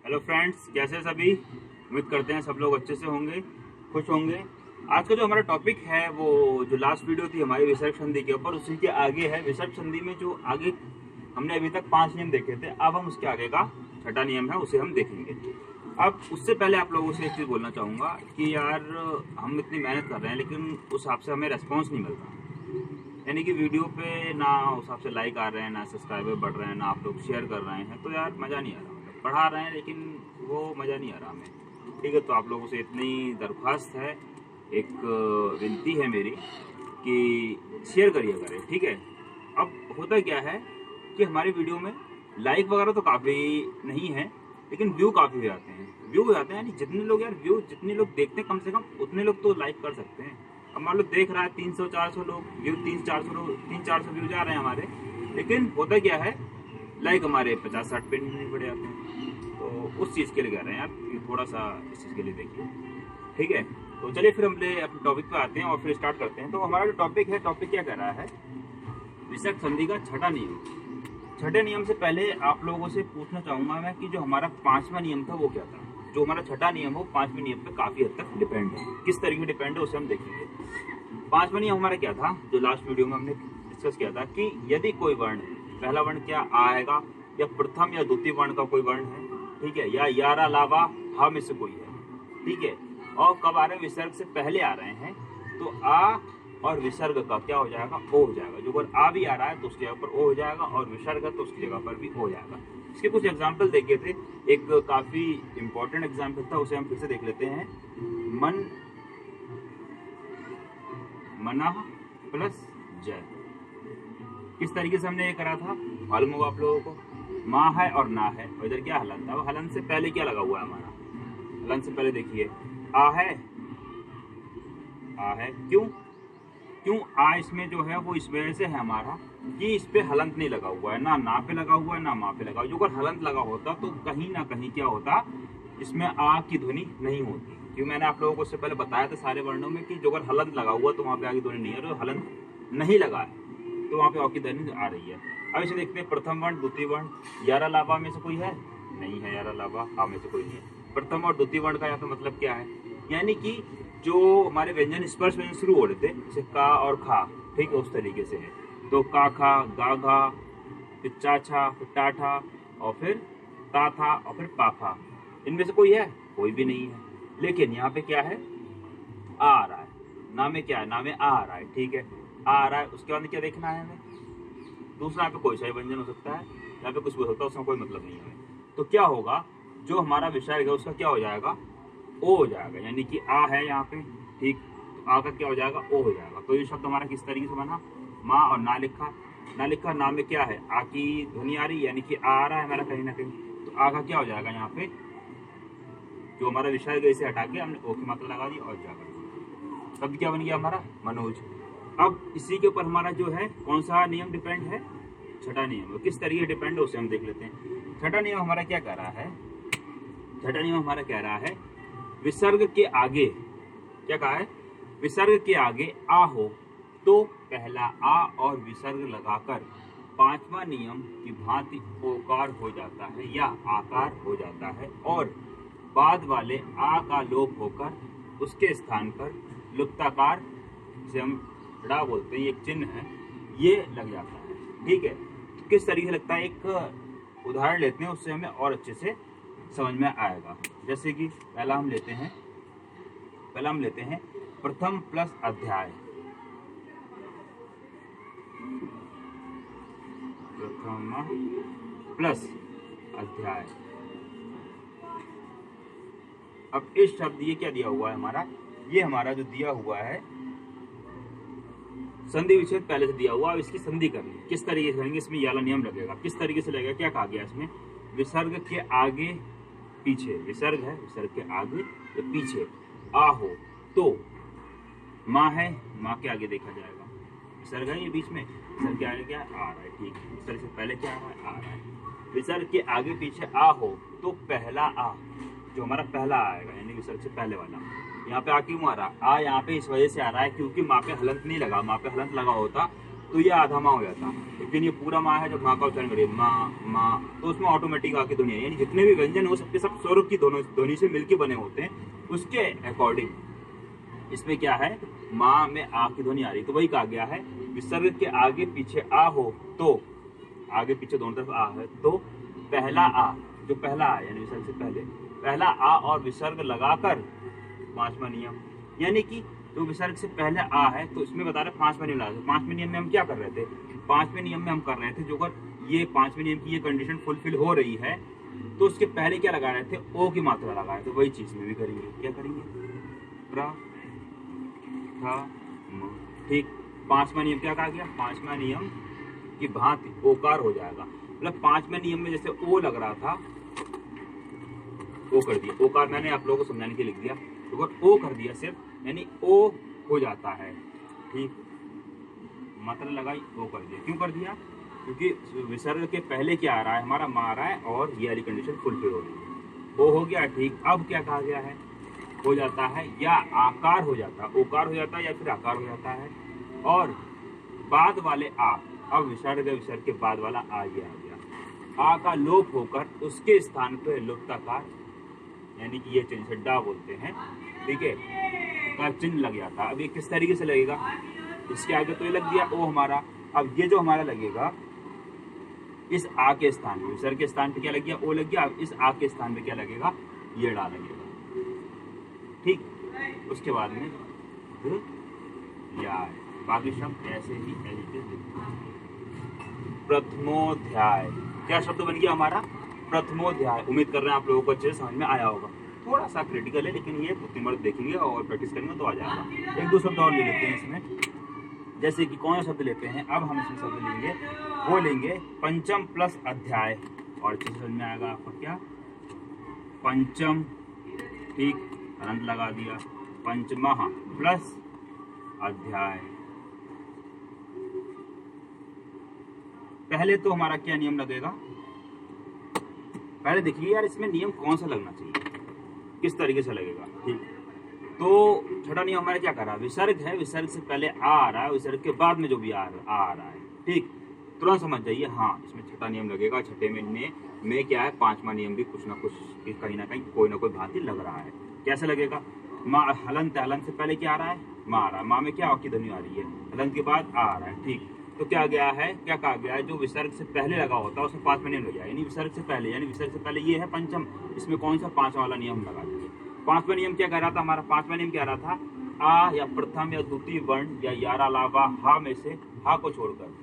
Hello friends, कैसे हैं सभी। उम्मीद करते हैं सब लोग अच्छे से होंगे, खुश होंगे। आज का जो हमारा टॉपिक है वो जो लास्ट वीडियो थी हमारी विसर्ग संधि के ऊपर, उसी के आगे है। विसर्ग संधि में जो आगे हमने अभी तक 5 नियम देखे थे, अब हम उसके आगे का छठा नियम है उसे हम देखेंगे। अब उससे पहले आप लोगों से एक चीज़ बोलना चाहूँगा कि यार हम इतनी मेहनत कर रहे हैं लेकिन उस हिसाब से हमें रेस्पॉन्स नहीं मिल रहा। यानी कि वीडियो पे ना उस हिसाब से लाइक आ रहे हैं, ना सब्सक्राइबर बढ़ रहे हैं, ना आप लोग शेयर कर रहे हैं, तो यार मज़ा नहीं आ रहा। मतलब पढ़ा रहे हैं लेकिन वो मज़ा नहीं आ रहा हमें। ठीक है, तो आप लोगों से इतनी दरख्वास्त है, एक विनती है मेरी कि शेयर करिए करें। ठीक है। अब होता क्या है कि हमारी वीडियो में लाइक वगैरह तो काफ़ी नहीं है लेकिन व्यू काफ़ी हो जाते हैं। व्यू हो जाते हैं यानी जितने लोग यार व्यू जितने लोग देखते हैं कम से कम उतने लोग तो लाइक कर सकते हैं। अब मान लो देख रहा है 300-400 लोग व्यू, 300-400 व्यू जा रहे हैं हमारे, लेकिन होता क्या है लाइक हमारे 50-60 पे नहीं बढ़ जाते हैं। तो उस चीज़ के लिए कह रहे हैं यार कि थोड़ा सा इस चीज़ के लिए देखिए। ठीक है, तो चलिए फिर हम अपने टॉपिक पे आते हैं और फिर स्टार्ट करते हैं। तो हमारा जो टॉपिक है, टॉपिक क्या कह रहा है, विसर्ग संधि का छठा नियम। छठे नियम से पहले आप लोगों से पूछना चाहूंगा मैं कि जो हमारा 5वां नियम था वो क्या था। जो हमारा छठा नियम हो 5वें नियम पे काफी हद तक डिपेंड है। किस तरीके डिपेंड है उसे हम देखेंगे। 5वां नियम हमारा क्या था, जो लास्ट वीडियो में हमने डिस्कस किया था कि यदि कोई वर्ण, पहला वर्ण क्या आएगा, या प्रथम या द्वितीय वर्ण का कोई वर्ण है, ठीक है, या यारा लावा हा में से कोई है, ठीक है, और कब आ रहे हैं, विसर्ग से पहले आ रहे हैं, तो आ और विसर्ग का क्या हो जाएगा, ओ हो जाएगा। जो अगर आ भी आ रहा है तो उसकी जगह पर ओ हो जाएगा, और विसर्ग तो उसकी जगह पर भी ओ हो जाएगा। इसके कुछ एग्जाम्पल देखे थे। एक काफी इंपॉर्टेंट एग्जाम्पल था, उसे हम फिर से देख लेते हैं। मन मना प्लस जय, किस तरीके से हमने ये करा था मालूम होगा आप लोगों को। माँ है और ना है, और इधर क्या हलन था। हलन से पहले क्या लगा हुआ है हमारा, हलन से पहले देखिए आ है क्यों क्यों आ इसमें जो है वो इस वजह से है हमारा कि इस पे हलंत नहीं लगा हुआ है, ना पे लगा हुआ है, ना माँ पे लगा हुआ है। जो अगर हलंत लगा होता तो कहीं ना कहीं क्या होता, इसमें आ की ध्वनि नहीं होती। क्योंकि मैंने आप लोगों को उससे पहले बताया था सारे वर्णों में कि जो अगर हलंत लगा हुआ तो वहाँ पे आ की ध्वनि नहीं है, और हलंत नहीं लगा है तो वहाँ पे आ की ध्वनि आ रही है। अब इसे देखते हैं, प्रथम वर्ण द्वितीय वर्ण, यारा लाभा में से कोई है नहीं है, यारा लाभा आ में से कोई नहीं है। प्रथम और द्वितीय वर्ण का यहाँ पे मतलब क्या है, यानी कि जो हमारे व्यंजन स्पर्श व्यंजन शुरू हो रहे थे जैसे का और खा, ठीक है, उस तरीके से है। तो का खा, गा घा, फिर चा छा, फिर टा ठा, और फिर ता था, और फिर पा फा। इनमें से कोई है, कोई भी नहीं है। लेकिन यहाँ पे क्या है, आ रहा है। ना में क्या है, ना में आ रहा है, ठीक है, आ रहा है। उसके बाद क्या देखना है हमें, दूसरा यहाँ पे कोई सा व्यंजन हो सकता है, यहाँ पे कुछ भी हो सकता है, उसका कोई मतलब नहीं है। तो क्या होगा, जो हमारा विसर्ग है उसका क्या हो जाएगा, ओ हो जाएगा। यानी कि आ है यहाँ पे, ठीक, तो आ का क्या हो जाएगा, ओ हो जाएगा। तो ये शब्द हमारा किस तरीके से बना, माँ और ना लिखा, ना में क्या है, आ की ध्वनि आ रही, यानी कि आ रहा है हमारा कहीं ना कहीं, तो आ का क्या हो जाएगा यहाँ पे, जो हमारा विसर्ग इसे हटा के हमने ओ की मात्रा लगा दी और जाकर शब्द क्या बन गया हमारा, मनोज। अब इसी के ऊपर हमारा जो है कौन सा नियम डिपेंड है, छठा नियम। किस तरीके डिपेंड है उसे हम देख लेते हैं। छठा नियम हमारा क्या कह रहा है, छठा नियम हमारा कह रहा है विसर्ग के आगे क्या कहा है, विसर्ग के आगे आ हो तो पहला आ और विसर्ग लगाकर 5वां नियम की भांति ओकार हो जाता है या आकार हो जाता है, और बाद वाले आ का लोप होकर उसके स्थान पर लुप्ताकार, जिसे हम ड़ा बोलते हैं, एक चिन्ह है, ये लग जाता है। ठीक है, तो किस तरीके से लगता है, एक उदाहरण लेते हैं, उससे हमें और अच्छे से समझ में आएगा। जैसे कि पहला हम लेते हैं प्रथम प्लस अध्याय, प्रथम प्लस अध्याय। अब इस शब्द ये क्या दिया हुआ है हमारा, ये हमारा जो दिया हुआ है संधि विच्छेद पहले से दिया हुआ। अब इसकी संधि करनी किस तरीके से करेंगे, इसमें याला नियम लगेगा। किस तरीके से लगेगा, क्या कहा गया इसमें, विसर्ग के आगे पीछे, विसर्ग है, विसर्ग के आगे या पीछे आ हो तो माँ है, माँ के आगे देखा जाएगा, विसर्ग है ये बीच में, विसर्ग के आगे क्या आ रहा है, ठीक है, विसर्ग से पहले क्या आ रहा है। विसर्ग के आगे पीछे आ हो तो पहला आ, जो हमारा पहला आएगा यानी विसर्ग से पहले वाला, यहाँ पे आ क्यों आ रहा, आ यहाँ पे इस वजह से आ रहा है क्योंकि माँ पे हलंत नहीं लगा। माँ पे हलंत लगा होता तो ये आधा माँ हो जाता। लेकिन ये पूरा माँ है, जब माँ का उच्चारण करिए माँ माँ, तो उसमें ऑटोमेटिक आ की ध्वनि है, यानी जितने भी व्यंजन हो सबके सब स्वरूप की ध्वनि से मिलकर बने होते हैं, उसके अकॉर्डिंग इसमें क्या है, माँ में आ की ध्वनि आ रही। तो वही कहा गया है विसर्ग के आगे पीछे आ हो तो, आगे पीछे दोनों तरफ आ है तो पहला आ, जो पहला आ यानी विसर्ग से पहले पहला आ और विसर्ग लगाकर, पांचवा नियम, यानी कि जो विसर्ग से पहले आ है तो इसमें बता रहे पांचवा नियम लगा। पांचवें नियम में हम क्या कर रहे थे, पांचवें नियम में हम कर रहे थे जो अगर ये पांचवें नियम की ये कंडीशन फुलफिल हो रही है तो उसके पहले क्या लगा रहे थे, ओ की मात्रा लगा रहे थे। वही चीज में भी करेंगे, क्या करेंगे, प्र था म। ठीक, पांचवा नियम क्या कहा गया, पांचवा नियम की भांति ओकार हो जाएगा। मतलब पांचवें नियम में जैसे ओ लग रहा था, ओ कर दिया, ओकार मैंने आप लोगों को समझाने के लिए लिख दिया, तो अगर ओ कर दिया सिर्फ, यानी ओ हो जाता है। ठीक, मात्रा लगाई, ओ कर दिया। क्यों कर दिया, क्योंकि विसर्ग के पहले क्या आ रहा है, हमारा मा आ रहा है और ये वाली कंडीशन फुलफिल हो रही है। ओ हो गया। ठीक, अब क्या कहा गया है, हो जाता है या आकार हो जाता है, ओकार हो जाता है या फिर आकार हो जाता है। और बाद वाले आ, अब विसर्ग के बाद वाला आ ये आ गया, आ का लोप होकर उसके स्थान पे लुप्ताकार, यानी कि ये चिन्ह डा बोलते हैं, ठीक है, का चिन्ह लग जाता। अब ये किस तरीके से लगेगा, इसके आगे तो ये लग गया ओ हमारा, अब ये जो हमारा लगेगा इस आ के स्थान पे, विसर्ग के स्थान पे क्या लग गया, ओ लग गया। अब इस आ के स्थान पे क्या लगेगा, ये डा लगेगा। ठीक, उसके बाद में या बाकी शब्द ऐसे ही प्रथमोध्याय, क्या शब्द बन गया हमारा, प्रथमोध्याय। उम्मीद कर रहे हैं आप लोगों को अच्छे से समझ में आया होगा। थोड़ा सा क्रिटिकल है लेकिन ये उतनी मर्द देखेंगे और प्रैक्टिस करेंगे तो आ जाएगा। एक दो शब्द और ले लेते हैं इसमें, जैसे कि कौन सा शब्द लेते हैं, अब हम इसमें शब्द लेंगे, वो लेंगे पंचम प्लस अध्याय, और अच्छे से समझ में आएगा आपका क्या, पंचम, ठीक, अनंत लगा दिया, पंचमा प्लस अध्याय। पहले तो हमारा क्या नियम लगेगा, पहले देखिए यार इसमें नियम कौन सा लगना चाहिए, किस तरीके से लगेगा। ठीक, तो छठा नियम हमारा क्या कर रहा है, विसर्ग है, विसर्ग से पहले आ रहा है, विसर्ग के बाद में जो भी आ रहा है। ठीक, तुरंत समझ जाइए, हाँ इसमें छठा नियम लगेगा। छठे में क्या है, पांचवा नियम भी कुछ ना कुछ कहीं ना कहीं कोई ना कोई भांति लग रहा है। कैसे लगेगा, माँ हलंत, हलंत से पहले क्या आ रहा है, माँ आ रहा है, माँ में क्या औ की ध्वनि आ रही है, हलंत के बाद आ रहा है। ठीक, तो क्या गया है, क्या कहा गया है, जो विसर्ग से पहले लगा होता है उसमें पांचवा नियम लग जाए, यानी विसर्ग से पहले, यानी विसर्ग से पहले ये है पंचम, इसमें कौन सा पांचवा वाला नियम लगा दीजिए। पांचवा नियम क्या कह रहा था, हमारा पांचवा नियम क्या रहा था, आ या प्रथम या द्वितीय वर्ण या यारा लावा हा में से हा को छोड़कर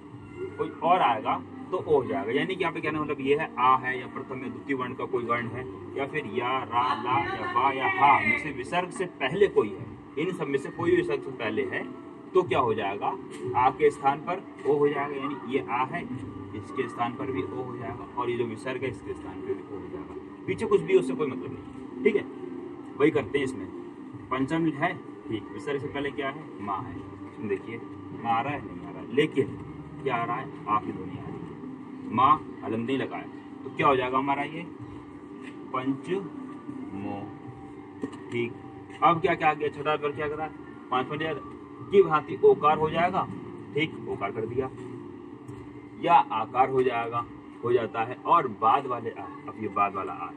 कोई और आएगा तो ओ हो जाएगा। यानी कि यहाँ पे कहने मतलब ये है, आ है या प्रथम या द्वितीय वर्ण का कोई वर्ण है, या फिर या रा ला या वा या हा में से विसर्ग से पहले कोई है, इन सब में से कोई विसर्ग से पहले है तो क्या हो जाएगा, आ के स्थान पर ओ हो जाएगा, यानी ये आ है इसके स्थान पर भी ओ हो जाएगा, और ये जो विसर्ग है इसके स्थान पर भी ओ हो जाएगा। पीछे कुछ भी उससे कोई मतलब नहीं। ठीक है, वही करते हैं इसमें, पंचम है, ठीक, विसर्ग से पहले क्या है, माँ है, इसमें देखिए माँ आ रहा है, नहीं आ रहा है, लेकिन क्या आ रहा है, आ की ध्वनि आ रही है, माँ हलंत नहीं लगाए, तो क्या हो जाएगा हमारा ये पंचमो। ठीक, अब क्या क्या गया, छठा पर क्या करा, पांचवा की भांति ओकार हो जाएगा। ठीक, ओकार कर दिया, या आकार हो जाएगा, हो जाता है, और बाद वाले आ, अब ये बाद वाला आ,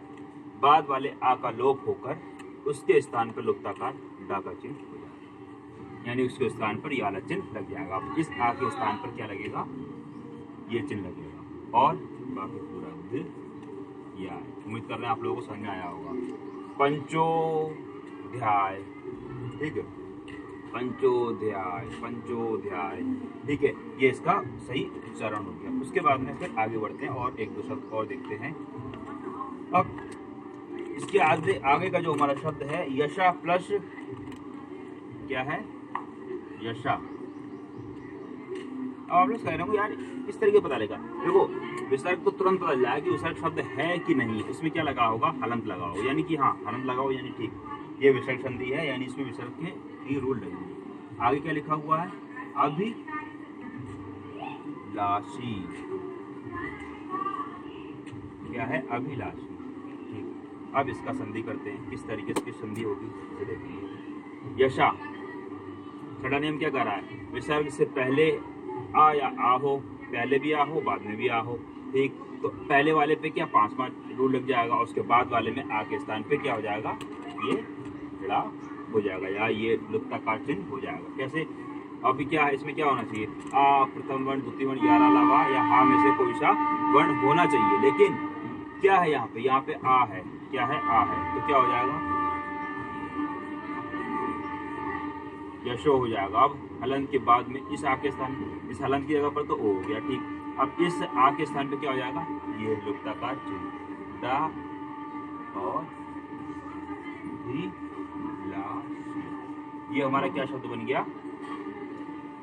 बाद वाले आ का लोप होकर उसके स्थान पर लुप्ताकार डा का चिन्ह हो जाएगा, यानी उसके स्थान पर याला चिन्ह लग जाएगा। अब इस आ के स्थान पर क्या लगेगा, ये चिन्ह लगेगा, और बाकी पूरा या। उम्मीद कर रहे हैं आप लोगों को समझ में आया होगा। पंचोध्याय, ठीक है, पंचोध्याय, पंचोध्याय, ठीक है, ये इसका सही उच्चारण हो गया। उसके बाद में फिर आगे बढ़ते हैं और एक दो शब्द और देखते हैं। अब इसके आगे का जो हमारा शब्द है, यशा प्लस क्या है, यशा। अब आप लोग कह रहे हो यार किस तरीके पता लगेगा, देखो विसर्ग तो तुरंत पता चल जाएगा कि विसर्ग शब्द है कि नहीं, इसमें क्या लगा होगा, हलंत लगा होगा, यानी कि हाँ हलंत लगा हो, यानी ठीक, ये विसर्ग संधि है, यानी इसमें विसर्ग के ये रूल लगेंगे। आगे क्या लिखा हुआ है, अभिलाषी, क्या है, अभिलाषी। ठीक, अब इसका संधि करते हैं, किस तरीके से संधि होगी इसे देखेंगे। यशा, छठा नियम क्या कर रहा है, विसर्ग से पहले आ या आ हो, पहले भी आ हो बाद में भी आ हो, ठीक। तो पहले वाले पे क्या 5 रूल लग जाएगा, उसके बाद वाले में आ के स्थान पे क्या हो जाएगा, ये ड़ा हो जाएगा या ये लुप्ताकार चिन्ह हो जाएगा। कैसे, अभी क्या है इसमें क्या होना चाहिए, आ प्रथम वर्ण द्वितीय वर्ण या अलावा या हा में से कोई सा वर्ण होना चाहिए, लेकिन क्या है यहाँ पे आ है, क्या है आ है, तो क्या हो जाएगा यशो हो जाएगा। अब हलंत के बाद में इस आ के स्थान, इस हलंत की जगह पर तो ओ हो गया, ठीक। अब इस आ के स्थान पे क्या हो जाएगा, ये लुप्ताकार चिन्ह डा और धी ला शी। ये हमारा क्या शब्द बन गया,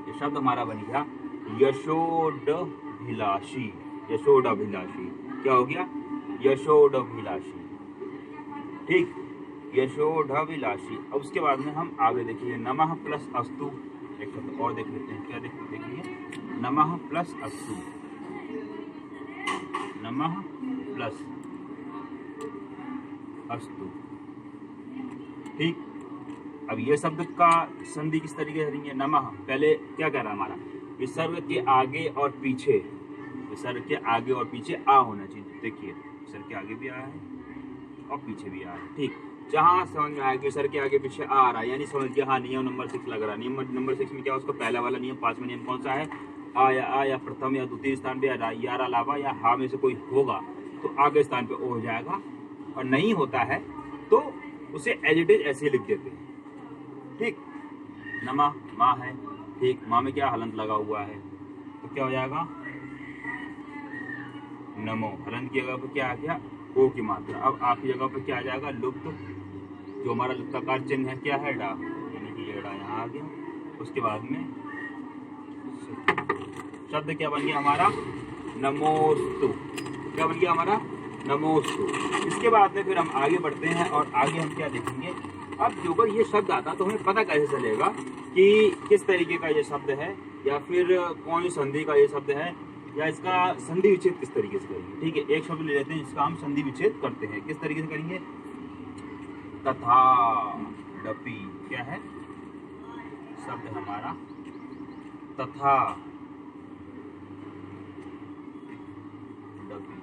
ये शब्द हमारा बन गया यशोडभिलाषी। यशोडभिलाषी क्या हो गया, यशोडभिलाषी, ठीक, यशोडभिलाषी। अब उसके बाद में हम आगे देखिए नमः प्लस अस्तु, एक शब्द और देख लेते हैं, क्या देखिए नमः प्लस अस्तु, नमः प्लस अस्तु, ठीक। अब ये शब्द का संधि किस तरीके से करेंगे, नमः पहले क्या कह रहा है हमारा, विसर्ग के आगे और पीछे, विसर्ग के आगे और पीछे आ होना चाहिए। देखिए विसर्ग के आगे भी आ है और पीछे भी आ है, ठीक। जहां समझ में आएगा विसर्ग के आगे पीछे आ रहा है, यानी समझ गया हाँ नियम नंबर 6 लग रहा है। नियम नंबर 6 में क्या उसका पहला वाला नियम, 5वां नियम कौन सा है, आ या प्रथम या द्वितीय स्थान पे या अलावा या हा में से कोई होगा तो आगे स्थान पे ओ हो जाएगा, और नहीं होता है तो उसे एज इट इज ऐसे ही लिख देते हैं, ठीक। नमा माँ है, ठीक, माँ में क्या हलंत लगा हुआ है तो क्या हो जाएगा नमो, हलंत की जगह पर क्या आ गया ओ की मात्रा। अब आपकी जगह पर क्या आ जाएगा लुप्त, जो हमारा लुप्ताकार चिन्ह है क्या है डा, यानी कि ये डा यहाँ आ गया। उसके बाद में शब्द क्या बन गया हमारा नमोस्तु, क्या बन गया हमारा नमोस्तु। इसके बाद में फिर हम आगे बढ़ते हैं और आगे हम क्या देखेंगे, अब जो ये शब्द आता तो हमें पता कैसे चलेगा कि किस तरीके का ये शब्द है, या फिर कौन सी संधि का ये शब्द है, या इसका संधि विच्छेद किस तरीके से करेंगे। ठीक है, एक शब्द ले लेते हैं जिसका हम संधि विच्छेद करते हैं, किस तरीके से करेंगे, तथा डपी, क्या है शब्द हमारा तथा डपी,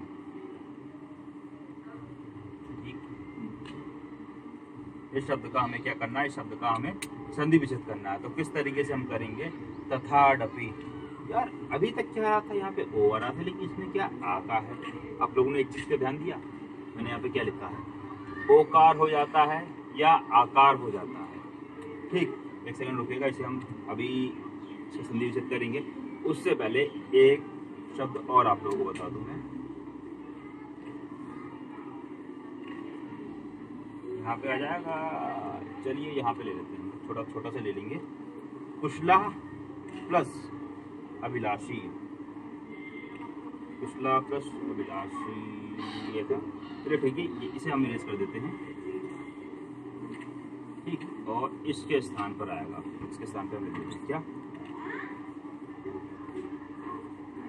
इस शब्द का हमें क्या करना है, इस शब्द का हमें संधि विच्छेद करना है। तो किस तरीके से हम करेंगे, तथा डपी। यार अभी तक क्या रहा था, यहाँ पे ओ आ रहा था, लेकिन इसमें क्या आका है। आप लोगों ने एक चीज पे ध्यान दिया, मैंने यहाँ पे क्या लिखा है, ओकार हो जाता है या आकार हो जाता है। ठीक, एक सेकंड रुकेगा, इसे हम अभी संधि विच्छेद करेंगे। उससे पहले एक शब्द और आप लोगों को बता दूं मैं, यहाँ पे आ जाएगा, चलिए यहाँ पे ले लेते हैं, छोटा छोटा सा ले लेंगे, कुशला प्लस अभिलाषी, कुशला प्लस अभिलाषी ये था। चलिए ठीक है, इसे हम इरेज कर देते हैं, ठीक, और इसके स्थान पर आएगा, इसके स्थान पर मिलेगा क्या,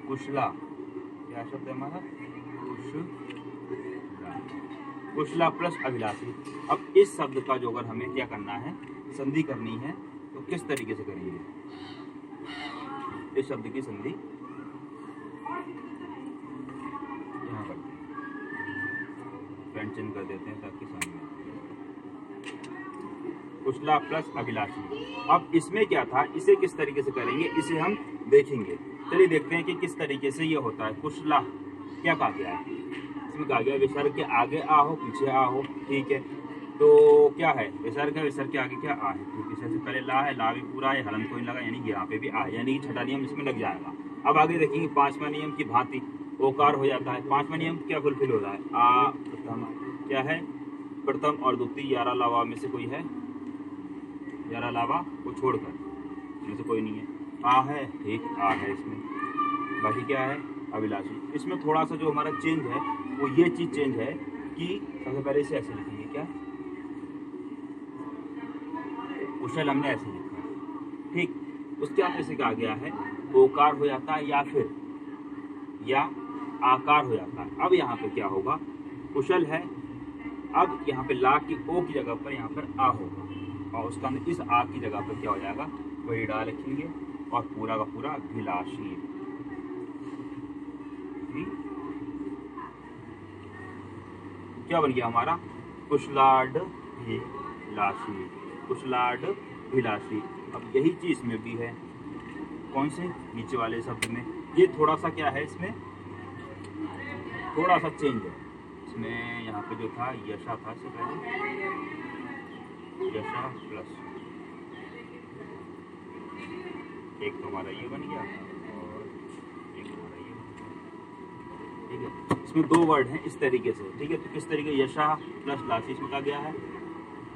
कुशला, क्या शब्द है हमारा, कुशला प्लस अभिलाषी। अब इस शब्द का जो अगर हमें क्या करना है, संधि करनी है, तो किस तरीके से करेंगे, इस शब्द की संधि यहाँ पर पेन चिन्ह कर देते हैं ताकि समझ में, कुशला प्लस अभिलाषी। अब इसमें क्या था, इसे किस तरीके से करेंगे, इसे हम देखेंगे। चलिए देखते हैं कि किस तरीके से ये होता है। कुशला क्या कहा गया है, इसमें कहा गया विसर्ग के आगे आ हो पीछे आ हो, ठीक है। तो क्या है, विसर्ग है, विसर्ग के आगे क्या आ है, ठीक, इससे पहले ला है, ला भी पूरा है, हलन कोई लगा, यानी यहाँ पे भी आ, यानी छठा नियम इसमें लग जाएगा। अब आगे देखेंगे पांचवा नियम की भांति ओकार हो जाता है। पांचवा नियम क्या फुलफिल हो रहा है, आ प्रथम, क्या है प्रथम और द्वितीय यारा लावा में से कोई है, यारा लावा को छोड़कर में से कोई नहीं है, आ है, ठीक, आ है इसमें, बाकी क्या है अभिलाषी। इसमें थोड़ा सा जो हमारा चेंज है वो ये चीज चेंज है कि सबसे पहले इसे ऐसे लिखेंगे, क्या कुशल हमने ऐसे लिखा, ठीक। उसके बाद इसे कहा गया है ओकार हो जाता है या फिर या आकार हो जाता है। अब यहाँ पे क्या होगा, कुशल है, अब यहाँ पे ला की ओ की जगह पर यहाँ पर आ होगा, और उसका इस आ की जगह पर क्या हो जाएगा, वही डा लिखेंगे, और पूरा का पूरा भिलाषी। क्या बन गया हमारा? कुशलाढ़ भिलाषी, कुशलाढ़ भिलाषी। अब यही चीज में भी है, कौन से? नीचे वाले शब्द में। ये थोड़ा सा क्या है, इसमें थोड़ा सा चेंज है। इसमें यहाँ पे जो था यशा था, इससे पहले यशा प्लस एक तो हमारा ये बन गया और एक हमारा ये, ठीक है। इसमें दो वर्ड हैं इस तरीके से, ठीक है। तो किस तरीके? यशा प्लस लाशी इसमें कहा गया है।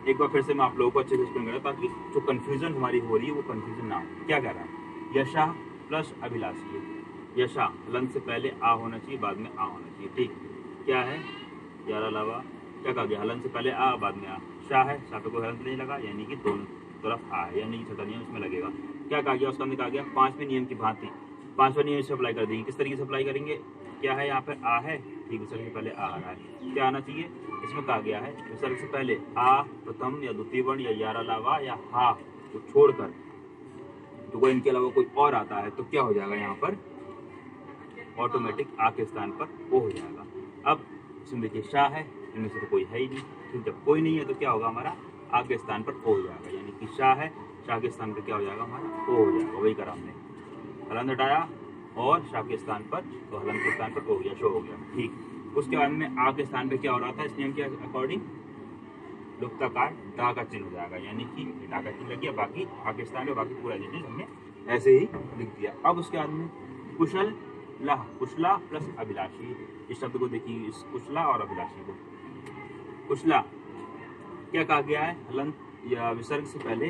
एक बार फिर से मैं आप लोगों को अच्छे से एक्सप्लेन कर रहा हूं, ताकि जो कंफ्यूजन हमारी हो रही है वो कंफ्यूजन ना हो। क्या कह रहा है? यशा प्लस अभिलाषी है। यशा हलंत से पहले आ होना चाहिए, बाद में आ होना चाहिए, ठीक। क्या है? यार अलावा क्या कहा गया? हलंत से पहले आ, बाद में आ। शाह है, शाह पे कोई हलंत नहीं लगा, यानी कि दोनों तरफ आ है, यानी कि छठा नियम इसमें लगेगा। क्या कहा गया? उसका अंदर कहा गया पांचवें नियम की भांति। पांचवें नियम से अप्लाई कर देंगे। किस तरीके से अप्लाई करेंगे? क्या है यहाँ पे? आ है, ठीक। विसर्ग से पहले आ रहा है, क्या आना चाहिए? इसमें कहा गया है विसर्ग से पहले आ प्रथम या द्वितीय वर्ण या यार अलावा या हा को छोड़कर तो कोई इनके अलावा कोई और आता है तो क्या हो जाएगा? यहाँ पर ऑटोमेटिक आ के स्थान पर ओ हो जाएगा। अब इसमें देखिए शाह है, इनमें से तो कोई है ही नहीं, ठीक। जब कोई नहीं है तो क्या होगा? हमारा आ के स्थान पर ओ हो जाएगा, यानी कि शाह है, शाह के स्थान पर क्या हो जाएगा? हमारा ओ हो जाएगा। वही करा हमने, हलंत हटाया और शाह के स्थान पर, तो हलंत के स्थान पर ओ हो गया, शो हो गया, ठीक। उसके बाद में आ के स्थान पर क्या हो रहा था? इस नियम के अकॉर्डिंग लुप्ताकार डा का चिन्ह हो जाएगा, यानी कि डा का चिन्ह लग गया। बाकी आ के स्थान पर बाकी पूरा चीज हमने ऐसे ही लिख दिया। अब उसके बाद में कुशल ला, कुशला प्लस अभिलाषी। इस शब्द को देखिए, इस कुशला और अभिलाषी को। कुशला क्या कहा गया है? हलंत या विसर्ग से पहले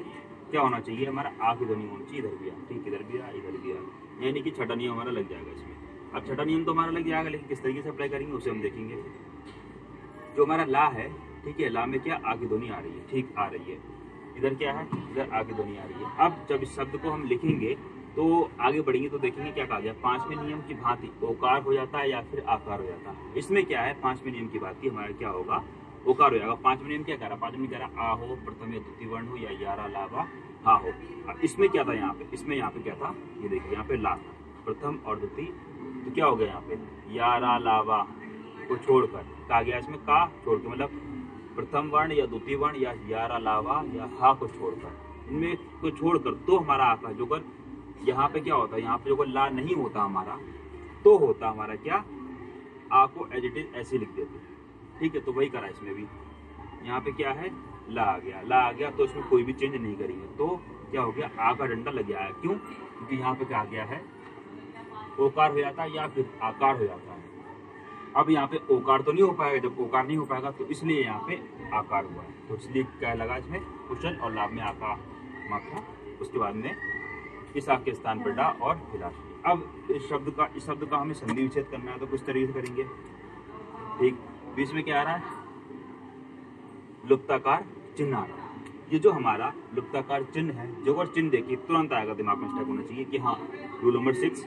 क्या होना चाहिए? हमारा आ की ध्वनि होनी चाहिए, इधर भी आ, ठीक। इधर भी आ, इधर भी आ, यानी कि छठा नियम हमारा लग जाएगा इसमें। अब छठा नियम तो हमारा लग जाएगा, लेकिन किस तरीके से अप्लाई करेंगे उसे हम देखेंगे। जो हमारा ला है, ठीक है, ला में क्या आ की ध्वनि आ रही है, ठीक, आ रही है। इधर क्या है? इधर आ की ध्वनि आ रही है। अब जब इस शब्द को हम लिखेंगे तो आगे बढ़ेंगे तो देखेंगे क्या कहा गया? पांचवें नियम की भांति ओकार हो जाता है या फिर आकार हो जाता है। इसमें क्या है? पांचवें नियम की भांति हमारा क्या होगा? ओकार हो जाएगा। पांचवें नियम क्या कह रहा है? पांचवें कह रहा आ हो, प्रथम या द्वितीय वर्ण हो या यारा लावा हा हो। इसमें क्या था? यहाँ पे, इसमें यहाँ पे क्या था? ये देखिए, यहाँ पे ला था, प्रथम और द्वितीय, तो क्या हो गया यहाँ पे? यारा लावा को छोड़कर कहा गया, इसमें का छोड़ के, मतलब प्रथम वर्ण या द्वितीय वर्ण या यारा लावा या हा को छोड़कर, इनमें को छोड़कर तो हमारा आका जो कर, यहाँ पे क्या होता है? यहाँ पे जो ला नहीं होता हमारा, तो होता हमारा क्या? आ को एज इट इज ऐसे लिख देते, ठीक है। तो वही करा इसमें भी। यहाँ पे क्या है? ला आ गया, ला आ गया, तो इसमें कोई भी चेंज नहीं करेंगे, तो क्या हो गया? आ का डंडा लग गया है। क्यों? क्योंकि यहाँ पे क्या गया है? ओकार हो जाता है या फिर आकार हो जाता है। अब यहाँ पे ओकार तो नहीं हो पाएगा, जब ओकार नहीं हो पाएगा तो इसलिए यहाँ पे आकार हुआ है, तो इसलिए क्या लगा इसमें? कुशल और लाभ में आकार मात्रा। उसके बाद में इस आ के स्थान पर डा और भिलाषी। अब इस शब्द का हमें संधि विच्छेद करना है, तो किस तरीके से करेंगे? ठीक, बीच में क्या आ रहा है? लुप्ताकार चिन्ह आ रहा है। ये जो हमारा लुप्ताकार चिन्ह है, जो अगर चिन्ह देखिए तुरंत आएगा दिमाग में स्टक होना चाहिए कि हाँ, रूल नंबर 6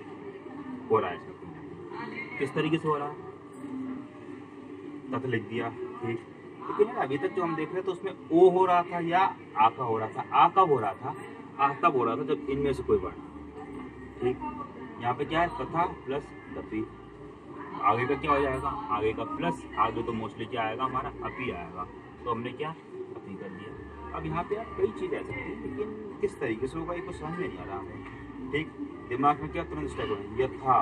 हो रहा है। किस तरीके से हो रहा है? तथ लिख दिया, ठीक। लेकिन यार अभी तक जो हम देख रहे हैं तो उसमें ओ हो रहा था या आ का हो रहा था? आ कब हो रहा था? आ तब हो रहा था जब इनमें से कोई वर्ण, ठीक। यहाँ पे क्या है? तथा प्लस तपी। आगे का क्या हो जाएगा? आगे का प्लस, आगे तो मोस्टली क्या आएगा? हमारा अपी आएगा, तो हमने क्या? अपी कर दिया। अब यहाँ पे यार कई चीज ऐसी है, लेकिन किस तरीके से होगा ये कुछ समझ में नहीं आ रहा हमें, ठीक। दिमाग में क्या तुरंत स्टक हो रहा है? यथा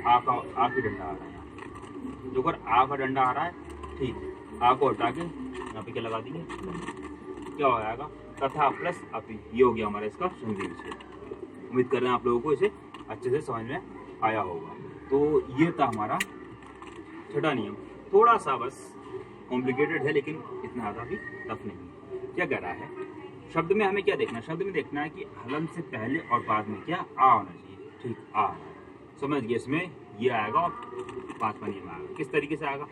आ की डंडा आ रहा है, जो अगर आ का डंडा आ रहा है, ठीक, आ को हटा के यहाँ पे क्या लगा देंगे? क्या हो जाएगा? तथा प्लस अपी। ये हो गया हमारा इसका संधि विच्छेद। उम्मीद कर रहे हैं आप लोगों को इसे अच्छे से समझ में आया होगा। तो ये था हमारा छठा नियम। थोड़ा सा बस कॉम्प्लिकेटेड है, लेकिन इतना ज़्यादा भी टफ नहीं। क्या कह रहा है? शब्द में हमें क्या देखना है? शब्द में देखना है कि हलंत से पहले और बाद में क्या आ होना चाहिए, ठीक, आ। समझ गए? इसमें ये आएगा और पांचवा नियम आएगा। किस तरीके से आएगा?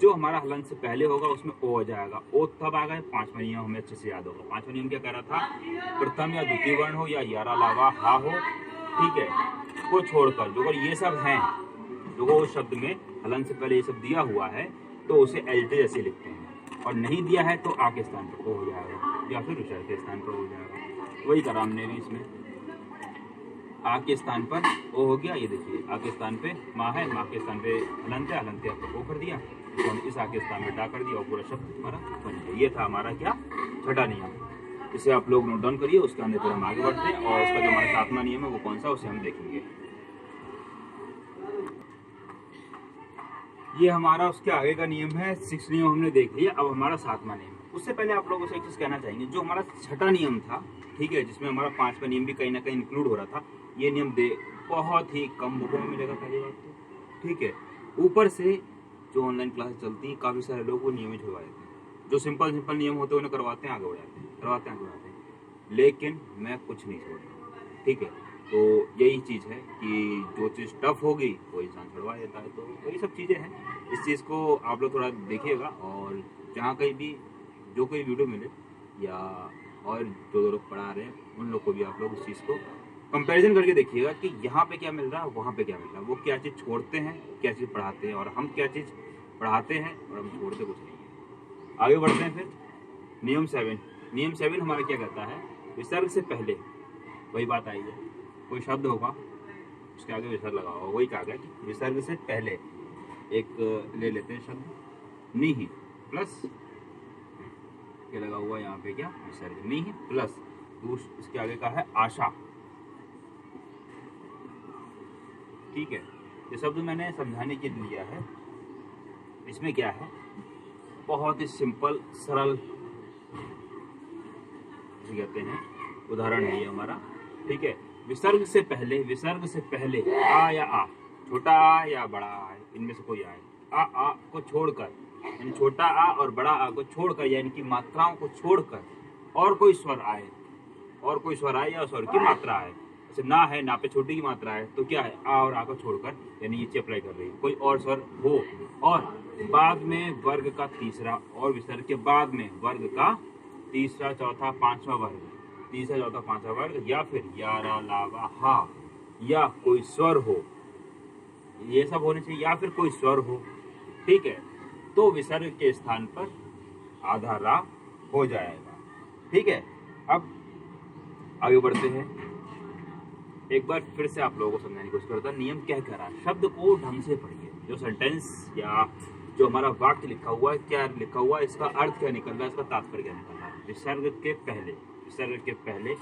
जो हमारा हलंत से पहले होगा उसमें ओ हो जाएगा, ओ तब आ गए। पांचवा नियम हमें अच्छे से याद होगा। पांचवा नियम क्या कह रहा था? प्रथम या द्वितीय वर्ण हो या यारा लावा हा हो, ठीक है, को छोड़कर जो ये सब हैं, जो उस शब्द में हलंत से पहले ये सब दिया हुआ है तो उसे एज इट इज ऐसे लिखते हैं, और नहीं दिया है तो आ के स्थान पर ओ हो जाएगा या फिर विसर्ग के स्थान पर हो जाएगा। वही करा हमने भी इसमें। आ के स्थान पर ओ हो गया, ये देखिए आ के स्थान पे माँ है, माँ के स्थान पे हलंत है, हलंत ओ कर दिया, तो हम इस आ के स्थान पे डा कर दिया और पूरा शब्द हमारा बन गया। ये था हमारा क्या छठा नियम। इसे आप लोग नोट डाउन करिए, उसके अंदर फिर हम आगे बढ़ते हैं और उसका जो हमारा सातवां नियम है वो कौन सा, उसे हम देखेंगे। ये हमारा उसके आगे का नियम है, 6 नियम हमने देख लिया। अब हमारा सातवां नियम। उससे पहले आप लोगों से एक चीज कहना चाहेंगे, जो हमारा छठा नियम था, ठीक है, जिसमें हमारा 5वां नियम भी कहीं ना कहीं इंक्लूड हो रहा था, ये नियम बहुत ही कम बुकों में मिलेगा पहली बात तो, ठीक है। ऊपर से जो ऑनलाइन क्लास चलती है, काफी सारे लोग वो नियमित छुड़वा देते हैं, जो सिंपल नियम होते हैं उन्हें करवाते हैं, आगे बढ़ाते हैं, करवाते हैं, आगे बढ़ाते हैं, लेकिन मैं कुछ नहीं छोड़ रहा, ठीक है। तो यही चीज़ है कि जो चीज़ टफ होगी वो इंसान छुड़वा देता है, तो वही सब चीज़ें हैं। इस चीज़ को आप लोग थोड़ा देखिएगा, और जहाँ कहीं भी जो कोई वीडियो मिले या और जो लोग पढ़ा रहे हैं उन लोग को भी आप लोग इस चीज़ को कंपैरिजन करके देखिएगा कि यहाँ पे क्या मिल रहा है, वहाँ पे क्या मिल रहा है, वो क्या चीज़ छोड़ते हैं, क्या चीज़ पढ़ाते हैं, और हम क्या चीज़ पढ़ाते हैं और हम छोड़ते कुछ नहीं है। आगे बढ़ते हैं फिर नियम 7। नियम 7 हमारा क्या कहता है, विसर्ग से पहले वही बात आई है, कोई शब्द होगा उसके आगे विसर्ग लगा होगा, वही कहा गया कि विसर्ग से पहले एक ले लेते हैं शब्द नी प्लस क्या लगा हुआ यहाँ पे, क्या विसर्ग नी प्लस इसके आगे का है आशा, ठीक है। ये शब्द मैंने समझाने के लिए लिया है। इसमें क्या है, बहुत ही सिंपल सरल कहते हैं उदाहरण है ये हमारा, ठीक है। विसर्ग से पहले आ या आ, छोटा आ या बड़ा आ, इनमें से कोई आए, आ को छोड़कर, यानी छोटा आ और बड़ा आ को छोड़कर, यानी कि मात्राओं को छोड़कर और कोई स्वर आए, और कोई स्वर आए या स्वर की मात्रा आए। जैसे ना है, ना पे छोटी की मात्रा है, तो क्या है, आ और आ को छोड़कर, यानी ये अप्लाई कर रही है, कोई और स्वर हो, और बाद में वर्ग का तीसरा, और विसर्ग के बाद में वर्ग का तीसरा, चौथा, पांचवा वर्ग, तीसरा, चौथा, पांचवा वर्ग, या फिर यारा, लावा, हा, या कोई स्वर हो, ये सब होने चाहिए, या फिर कोई स्वर हो, ठीक है। तो विसर्ग के स्थान पर आधा रा हो जाएगा, ठीक है। अब आगे बढ़ते हैं, एक बार फिर से आप लोगों को समझाने की कोशिश करता हूं नियम क्या कह रहा है। शब्द को ढंग से पढ़िए, जो सेंटेंस या जो हमारा वाक्य लिखा हुआ है, क्या लिखा हुआ है, इसका अर्थ क्या निकल रहा है, इसका तात्पर्य क्या निकल रहा है। विसर्ग के पहले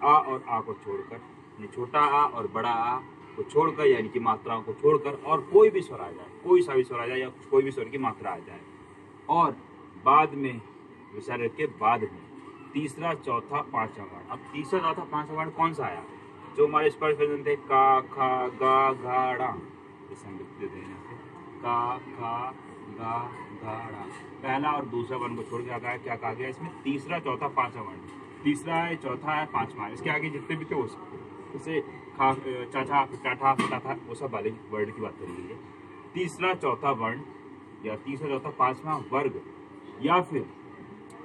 आ और आ को छोड़कर, यानी छोटा आ और बड़ा आ को छोड़कर, यानी कि मात्राओं को छोड़कर, और कोई भी स्वर आ जाए, कोई सा भी स्वर आ जाए या कोई भी स्वर की मात्रा आ जाए, और बाद में विसर्ग के बाद में तीसरा, चौथा, पांचवा वर्ण। अब तीसरा, चौथा, पांचवा वर्ण कौन सा आया, जो हमारे स्पर्श व्यंजन थे, का, खा, गा, घा, ड़ा, इसे हम लिख देते हैं, का, खा, गा, घा, ड़ा, पहला और दूसरा वर्ण को छोड़ के क्या कहा गया इसमें, तीसरा, चौथा, पांचवा वर्ण। तीसरा है, चौथा है, पांचवा है, इसके आगे जितने भी थे उसे खा, चाचा, टाठा, टाठा, वो सब वाले वर्ड की बात करी है। तीसरा, चौथा वर्ण या तीसरा, चौथा, पांचवा वर्ग, या फिर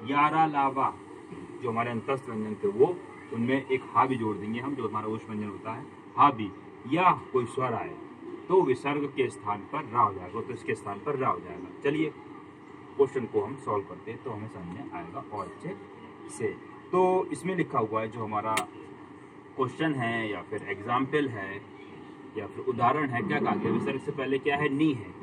यारा, लावा, जो हमारे अंतस्थ व्यंजन थे वो, उनमें एक हा भी जोड़ देंगे हम, जो हमारा उष्ण व्यंजन होता है, हा भी, या कोई स्वर आए तो विसर्ग के स्थान पर रा हो जाएगा, तो इसके स्थान पर रा हो जाएगा। चलिए क्वेश्चन को हम सॉल्व करते हैं तो हमें समझ में आएगा और अच्छे से। तो इसमें लिखा हुआ है जो हमारा क्वेश्चन है या फिर एग्जाम्पल है या फिर उदाहरण है, क्या कहा गया, विसर्ग से पहले क्या है, नी है,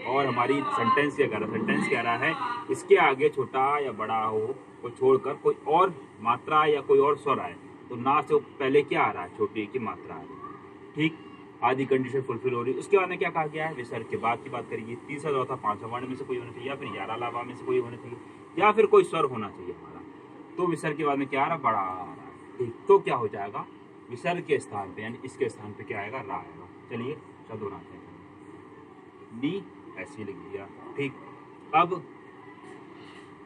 और हमारी सेंटेंस क्या कह रहा है, सेंटेंस कह रहा है इसके आगे छोटा या बड़ा हो को छोड़कर कोई और मात्रा या कोई और स्वर आए, तो ना से पहले क्या आ रहा है, छोटी की मात्रा आ रही है, ठीक, आदि कंडीशन फुलफिल हो रही है। उसके बाद में क्या कहा गया है, विसर्ग के बाद की बात करिए, तीसरा, चौथा, पांचवा वर्ण में से कोई होना चाहिए, या फिर यारा, लावा में से कोई होना चाहिए, या फिर कोई स्वर होना चाहिए हमारा, तो विसर्ग के बाद में क्या आ रहा है, बड़ा आ रहा है, ठीक। तो क्या हो जाएगा, विसर्ग के स्थान पे यानी इसके स्थान पे क्या आएगा, रा आएगा। चलिए शब्द बनाते हैं, नी ऐसे लिख दिया, ठीक। अब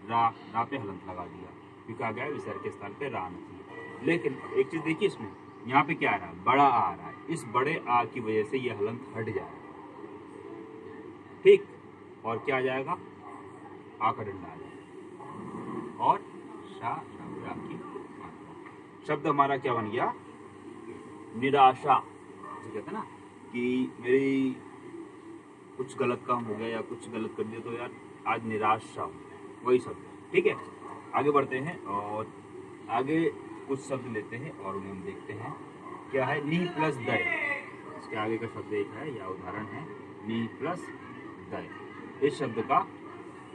रा पे हलंत लगा दिया, फिर कहा गया विसर्ग के स्थान पे रा आना चाहिए। लेकिन एक चीज देखिए, इसमें यहाँ पे क्या आ रहा है, बड़ा आ रहा है, इस बड़े आ की वजह से ये हलंत हट जाएगा, ठीक, और क्या आ जाएगा, आ का डंडा आ जाएगा, और शा की शब्द हमारा क्या बन गया, निराशा। कहते हैं ना कि मेरी कुछ गलत काम हो गया या कुछ गलत कर दिया तो यार आज निराशा, वही शब्द, ठीक है। आगे बढ़ते हैं और आगे कुछ शब्द लेते हैं और उन्हें हम देखते हैं क्या है, नी प्लस दय। इसके आगे का शब्द एक है या उदाहरण है, नी प्लस दय। इस शब्द का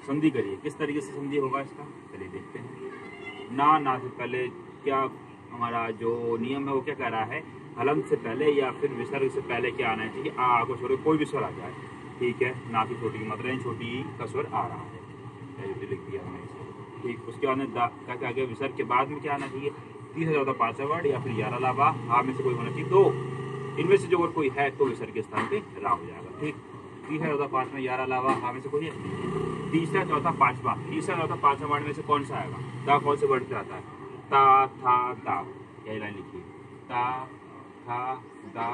संधि करिए। किस तरीके से संधि होगा इसका, चलिए देखते हैं। ना से पहले क्या हमारा जो नियम है वो क्या कह रहा है, हलंत से पहले या फिर विसर्ग से पहले क्या आना चाहिए, आ को छोड़ कोई भी स्वर आ जाए, ठीक है। ना की छोटी मात्रा छोटी का स्वर आ रहा है, लिख दिया हमने इसे, ठीक। उसके बाद में क्या आगे विसर्ग के बाद में क्या आना चाहिए, 30 से ज्यादा 5वां वर्ड या फिर यारा लावा हा में से कोई होना चाहिए। तो इनमें से जो अगर कोई है तो विसर्ग के स्थान पे रा हो जाएगा, ठीक। 30 से ज्यादा 5 में यारा लावा हा में से कोई है, तीसरा चौथा पांचवा, तीसरा चौथा पांचवा वर्ड में से कौन सा आएगा, ता कौन से वर्ड से आता है, ता था दा, यही लाइन लिखिए, ता था दा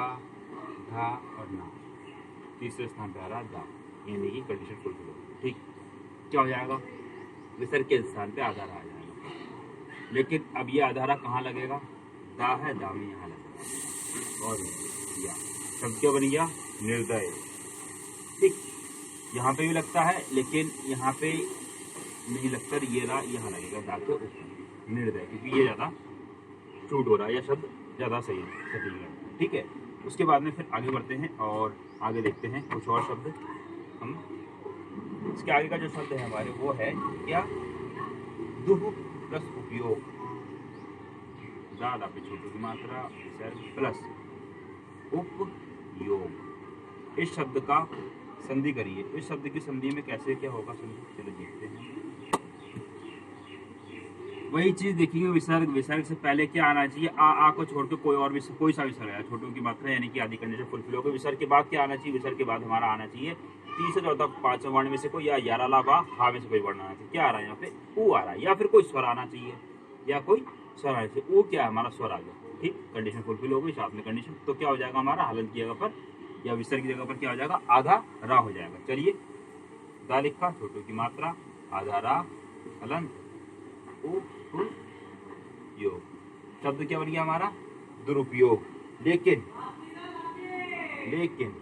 धा और ना, तीसरे स्थान पे आ रहा दा, यानी कि कंडीशन फुलफिल होगी, ठीक। क्या हो जाएगा, विसर्ग के स्थान पे आधार आ जाएगा। लेकिन अब ये आधारा कहाँ लगेगा, दा है, दा में यहाँ लगेगा और या शब्द क्या बन गया, निर्दय, ठीक। यहाँ पे भी लगता है लेकिन यहाँ पे नहीं लगता, ये रहा यहाँ लगेगा दा के ऊपर, निर्दय, क्योंकि ये ज्यादा शूट हो रहा है या शब्द ज्यादा सही है, ठीक है। उसके बाद में फिर आगे बढ़ते हैं और आगे देखते हैं कुछ और शब्द। हम इसके आगे का जो शब्द है हमारे वो है क्या, दुह प्लस उपयोग, दादा पे छोटी की मात्रा प्लस उपयोग। इस शब्द का संधि करिए। इस शब्द की संधि में कैसे क्या होगा संधि, चलो देखते हैं। वही चीज देखिए, विसर्ग से पहले क्या आना चाहिए, आ को छोड़ के कोई और भी कोई सा विसर्ग है, छोटों की मात्रा यानी कि आदि कंडीशन फुलफिल होगा। विसर्ग के बाद क्या आना चाहिए, विसर्ग के बाद हमारा आना चाहिए 30 से चौथा 5वां वर्ण में से कोई, या यारा लाभा हा में से कोई वर्ण आना चाहिए। क्या आ रहा है यहाँ पे, ऊ आ रहा है, या फिर कोई स्वर आना चाहिए, या कोई स्वर आना चाहिए। ऊ क्या है, हमारा स्वर आ गया, ठीक। कंडीशन फुलफिल हो गई, साथ में कंडीशन, तो क्या हो जाएगा हमारा, हलन की जगह पर या विसर्ग की जगह पर क्या हो जाएगा, आधा रा हो जाएगा। चलिए, दा लिखा, छोटों की मात्रा, आधा रा, हलन, योग। शब्द क्या बन गया हमारा, दुरुपयोग। लेकिन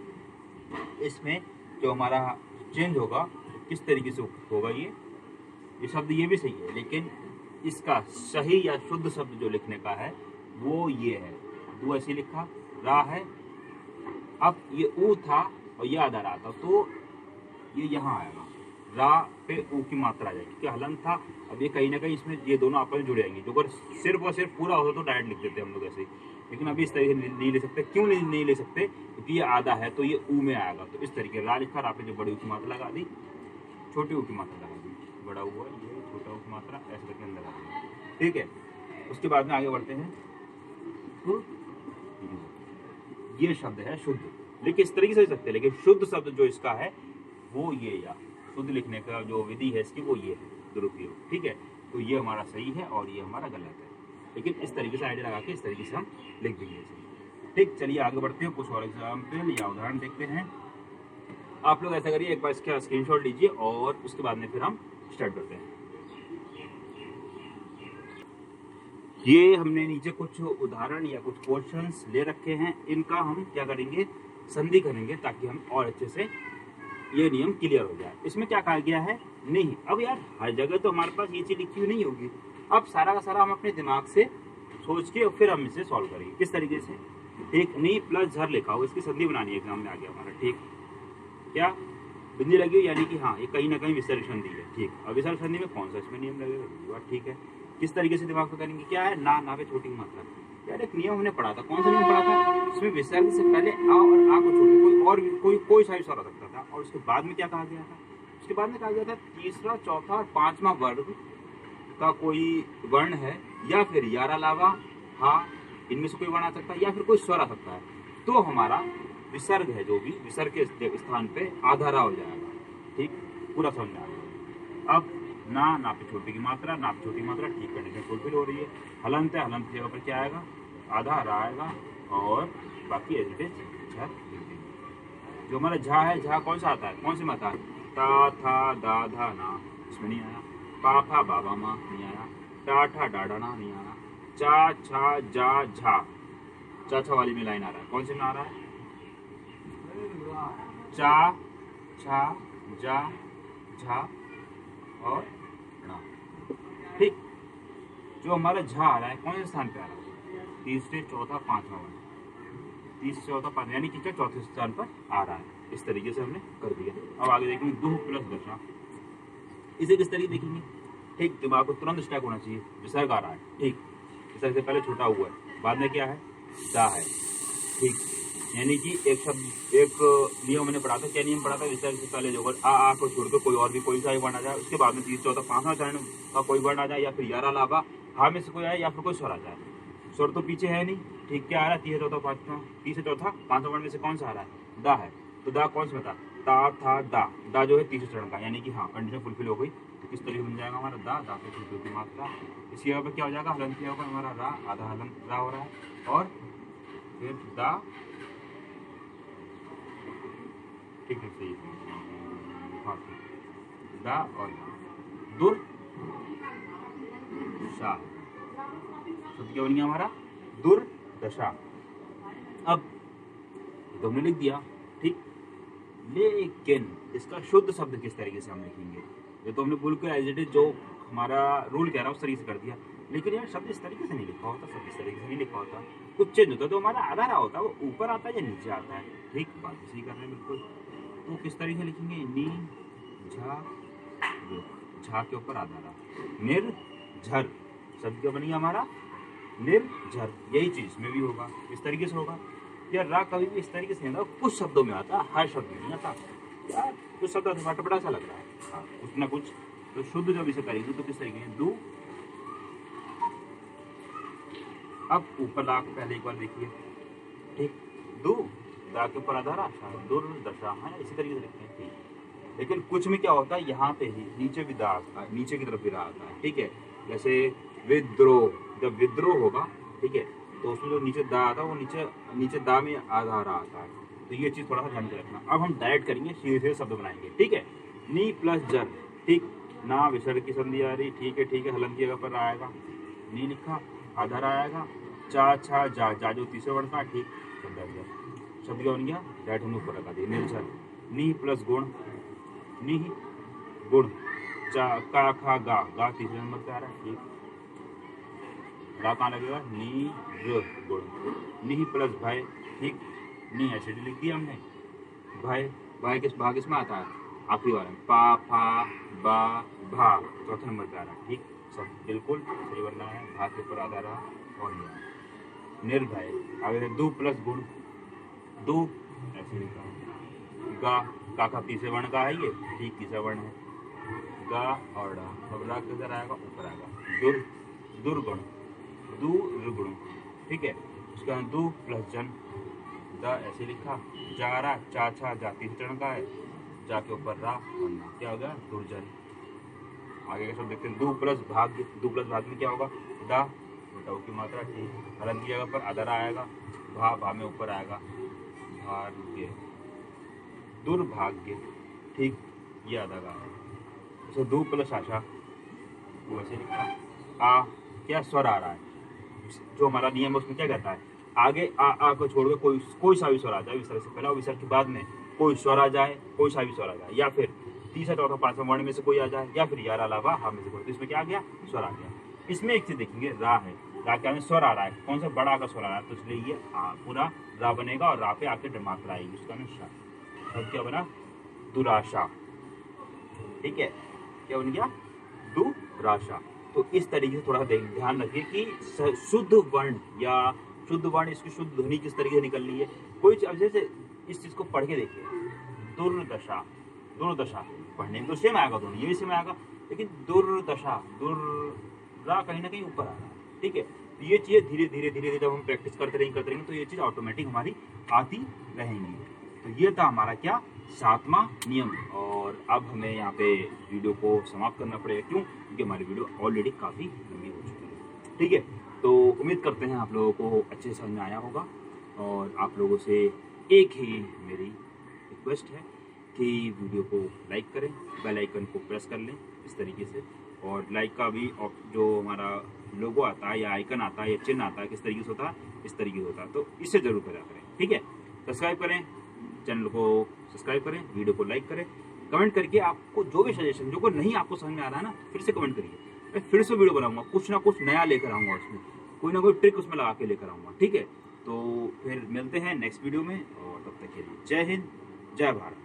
इसमें जो हमारा चेंज होगा किस तरीके से होगा, ये शब्द ये भी सही है, लेकिन इसका सही या शुद्ध शब्द जो लिखने का है वो ये है। दो ऐसे लिखा, रा है, अब ये ऊ था और ये आधा रा था, तो ये यहाँ आएगा, रा पे ऊ की मात्रा आ जाएगी, क्या हलन था। अब ये कहीं ना कहीं इसमें ये दोनों आपस में जुड़ जाएंगे। जो अगर सिर्फ और सिर्फ पूरा होता तो डायरेक्ट लिख देते हम लोग ऐसे ही, लेकिन अभी इस तरीके से नहीं ले सकते। क्यों नहीं ले सकते, क्योंकि ये आधा है तो ये ऊ में आएगा। तो इस तरीके रा लिखा, रा पे जो बड़ी ऊ की मात्रा लगा दी, छोटी ऊ की मात्रा लगा दी, बड़ा हुआ ये छोटा ऊ की मात्रा ऐसे करके अंदर आ गई, ठीक है। उसके बाद में आगे बढ़ते हैं, ये शब्द है शुद्ध, लेकिन इस तरीके से लिख सकते हैं, लेकिन शुद्ध शब्द जो इसका है वो ये, या शुद्ध लिखने का जो विधि है इसकी वो ये है, दुरुपयोग, ठीक है। तो ये हमारा सही है और ये हमारा गलत है, लेकिन इस तरीके से आइडिया लगा के इस तरीके से हम लिख देंगे इसे, ठीक। चलिए आगे बढ़ते हैं, कुछ और एग्जाम्पल या उदाहरण देखते हैं। आप लोग ऐसा करिए, एक बार इसका स्क्रीनशॉट लीजिए और उसके बाद में फिर हम स्टार्ट करते हैं। ये हमने नीचे कुछ उदाहरण या कुछ क्वेश्चंस ले रखे हैं, इनका हम क्या करेंगे, संधि करेंगे, ताकि हम और अच्छे से ये नियम क्लियर हो जाए। इसमें क्या कहा गया है, नहीं, अब यार हर जगह तो हमारे पास ये चीज लिखी हुई नहीं होगी। अब सारा का सारा हम अपने दिमाग से सोच के और फिर हम इसे सॉल्व करेंगे। किस तरीके से, ठीक, नी प्लस झर लिखा हो, इसकी संधि बनानी है, एग्जाम में आ गया हमारा, ठीक। क्या बिंदी लगी हो, यानी कि हाँ ये कहीं ना कहीं विसर्ग संधि है, ठीक। अब विसर्ग संधि में कौन सा इसमें नियम लगेगा, ठीक है। किस तरीके से दिमाग को करेंगे, क्या है, ना पे छोटी मात्रा। यार एक नियम हमने पढ़ा था, कौन सा नियम पढ़ा था, इसमें विसर्ग से पहले आ और आ को छोड़ कोई सा भी स्वर आ सकता था। और उसके बाद में क्या कहा गया था, उसके बाद में कहा गया था तीसरा चौथा और पांचवा वर्ग का कोई वर्ण है, या फिर यारा लावा हा, इनमें से कोई वर्ण आ सकता है, या फिर कोई स्वर आ सकता है, तो हमारा विसर्ग है जो भी विसर्ग के स्थान पे आधा रा हो जाएगा, ठीक। पूरा समझ में आ गया। अब ना पे छोटी की मात्रा, ना पे छोटी मात्रा, ठीक, कंडीशन फुलफिल हो रही है। हलंत है, हलंत की जगह पर क्या आएगा, आधा रा आएगा और बाकी एज इट इज झा लिख देंगे। जो हमारा झा है, झा कौन सा आता है, कौन सी मात्रा, ता था दा धा ना, इसमें नहीं आया। पा फा बाबा माँ नहीं आया। टा ठा डाडा ना नहीं आया। चा छा जा झा, चा वाली में लाइन आ रहा है, कौन से में आ रहा है, चा छा जा झा और ना, ठीक। जो हमारा झा आ रहा है कौन से स्थान पे आ रहा है, तीसरे चौथा पांचवा वर्ण, तीसरा चौथा पांचवा, यानी कि क्या चौथे स्थान पर आ रहा है। इस तरीके से हमने कर दिया। अब आगे देखेंगे दो प्लस दशा, इसे किस तरीके देखेंगे, ठीक, दिमाग को तुरंत स्टैक होना चाहिए, विसर्ग आ रहा है, ठीक, विसर्ग से पहले छोटा हुआ है, बाद में क्या है, दा है, ठीक, यानी कि एक शब्द, एक नियम मैंने पढ़ा था, क्या नियम पढ़ा था, विसर्ग से पहले जो वर्ड आ को छोड़ के कोई और भी कोई सा ही वर्ण आ जाए, उसके बाद में तीसरा चौथा पांचवा चरण का कोई वर्ण आ जाए, या फिर यारा लाभा हा में से कोई आए, या फिर कोई स्वर आ जाए। स्वर तो पीछे है नहीं, ठीक, क्या आ रहा है, तीसरा चौथा पांचवा, तीसरा चौथा पांचवा वर्ण में से कौन सा आ रहा है, दा है, तो दा कौन सा था, ता था दा, दा जो है तीसरे चरण का, यानी कि हाँ कंडीशन फुलफिल हो गई। तो किस तरीके बन जाएगा हमारा दा, दा पे फुलफिल की मात्रा, इसी जगह पे क्या हो जाएगा, हलन किया होगा हमारा रा, आधा हलन रा हो रहा है, और फिर दा, ठीक है, सही हाँ, दा और दुर शा, शब्द क्या बन गया हमारा, दुर्दशा। अब तो हमने लिख दिया, ठीक, लेकिन इसका शुद्ध शब्द किस तरीके से हम लिखेंगे, ये तो हमने बिल्कुल एज इट इज जो हमारा रूल कह रहा है उस तरीके से कर दिया, लेकिन यार शब्द इस तरीके से नहीं लिखा होता, शब्द इस तरीके से नहीं लिखा होता, कुछ चेंज होता है, तो हमारा आधा रहा होता है वो ऊपर आता है या नीचे आता है, ठीक, बात सही कर रहे हैं बिल्कुल। तो किस तरीके से लिखेंगे, नी झा, झा के ऊपर आधा रहा, निर्झर, शब्द क्या बनेगा हमारा, निर्झर, यही चीज में भी होगा, इस तरीके से होगा यार। रा कभी भी इस तरीके से नहीं, कुछ शब्दों में आता है, हर शब्द में नहीं आता यार, कुछ शब्द बड़ा सा लग रहा है, हाँ, कुछ ना कुछ। तो शुद्ध जब इसे करेंगे तो किस तरीके से, दू, अब ऊपर ला को पहले एक बार देखिए, ठीक, दू, दा के ऊपर आधा रा, दुर्दशा, है इसी तरीके से लिखते हैं, ठीक। लेकिन कुछ में क्या होता है, यहाँ पे ही नीचे भी दा आता है, नीचे की तरफ भी रा आता है, ठीक है, जैसे विद्रोह, जब विद्रोह होगा, ठीक है, तो उसमें जो नीचे दा आता है वो नीचे दा में आधा रा आता है, तो ये चीज थोड़ा सा ध्यान में रखना। अब हम डायरेक्ट करेंगे, सीधे सीधे शब्द बनाएंगे, ठीक है, नी प्लस जर, ठीक, ना विसर्ग की संधि आ रही, ठीक है, हलन की जगह पर आएगा, नी लिखा, आधा रा आएगा, चा छा जा, जा जो तीसरे वर्ण का, ठीक, शब्द आ गया, शब्द क्या बन गया, डायरेक्ट हमने ऊपर लगा दिया, निर्झर, नी प्लस गुण, नी गुण, चा का खा गा, गा तीसरे नंबर पे आ रहा है, ठीक, रा कहाँ लगेगा, नी र गुण, नी प्लस भय, ठीक, नी ऐसे लिख दिया हमने, भय, भय किस भाग इसमें आता है, आखिरी वाला में, पा फा बा भा चौथे नंबर पे आ रहा है, ठीक, सब बिल्कुल सही बनना है, भाग के ऊपर आधा रहा, और ये निर्भय, आगे दो प्लस गुण, दो ऐसे लिखा, गा का तीसरे वर्ण का है ये, ठीक, तीसरा वर्ण है, गा और डा, अब रा किधर आएगा, ऊपर आएगा, दुर्गुण, दुर्गुण, ठीक है, उसके बाद दू प्लस जन, द ऐसे लिखा, जा रहा, चा छा जा तीसरे चरण का है, जा के ऊपर रा, वरना क्या होगा, दुर्जन। आगे का शब्द देखते हैं, दू प्लस भाग्य, दू प्लस भाग्य में क्या होगा, दा, डव की मात्रा, ठीक, हलन की जगह पर आधा रा आएगा, भा में ऊपर आएगा, भाग्य, दुर्भाग्य, ठीक, ये आधा रा है, तो दू प्लस आशा, वो ऐसे लिखा, आ क्या स्वर आ रहा है, जो हमारा नियम है उसमें क्या कहता है, आगे आ को छोड़ के कोई सा भी स्वर आ जाए, विसर्ग से पहले और विसर्ग के बाद में कोई स्वर आ जाए, कोई सा भी स्वर आ जाए, या फिर तीसरा चौथा पांचवा वर्ण में से कोई आ जाए, या फिर यारा लाभा हा में से कोई, तो इसमें क्या आ गया, स्वर आ गया। इसमें एक चीज देखेंगे, रा है, रा क्या में स्वर आ रहा है, कौन सा बड़ा का स्वर आ रहा है, तो इसलिए ये पूरा रा बनेगा, और रा पे आके मात्रा आएगी, उसका में शा, अब क्या बना, दुराशा, ठीक है, क्या बन गया, दुराशा। तो इस तरीके से थोड़ा ध्यान रखिए कि शुद्ध वर्ण या शुद्ध वर्ण, इसकी शुद्ध ध्वनि किस तरीके से निकलनी है, कोई जैसे इस चीज को पढ़ के देखिए, दुर्दशा, दुर्दशा पढ़ने में तो सेम आएगा, दोनों ये भी सेम आएगा, लेकिन दुर्दशा, दुर्रा कहीं ना कहीं ऊपर आ रहा है, ठीक है, तो ये चीजें धीरे धीरे जब हम प्रैक्टिस करते रहेंगे तो ये चीज ऑटोमेटिक हमारी आती रहेंगी। तो ये था हमारा क्या, 7वां नियम। और अब हमें यहाँ पे वीडियो को समाप्त करना पड़ेगा, क्यों, क्योंकि हमारी वीडियो ऑलरेडी काफ़ी लंबी हो चुकी है, ठीक है। तो उम्मीद करते हैं आप लोगों को अच्छे से समझ में आया होगा, और आप लोगों से एक ही मेरी रिक्वेस्ट है कि वीडियो को लाइक करें, बेल आइकन को प्रेस कर लें इस तरीके से, और लाइक का भी जो हमारा लोगो आता है या आइकन आता है या चिन्ह आता है किस तरीके से होता है, इस तरीके से होता है, तो इससे जरूर करा करें, ठीक है। सब्सक्राइब करें, चैनल को सब्सक्राइब करें, वीडियो को लाइक करें, कमेंट करके आपको जो भी सजेशन, जो को नहीं आपको समझ में आ रहा है ना, फिर से कमेंट करिए, मैं फिर से वीडियो बनाऊंगा, कुछ ना कुछ नया लेकर आऊंगा, उसमें कोई ना कोई ट्रिक उसमें लगा के लेकर आऊंगा, ठीक है। तो फिर मिलते हैं नेक्स्ट वीडियो में, और तब तक के लिए जय हिंद, जय भारत।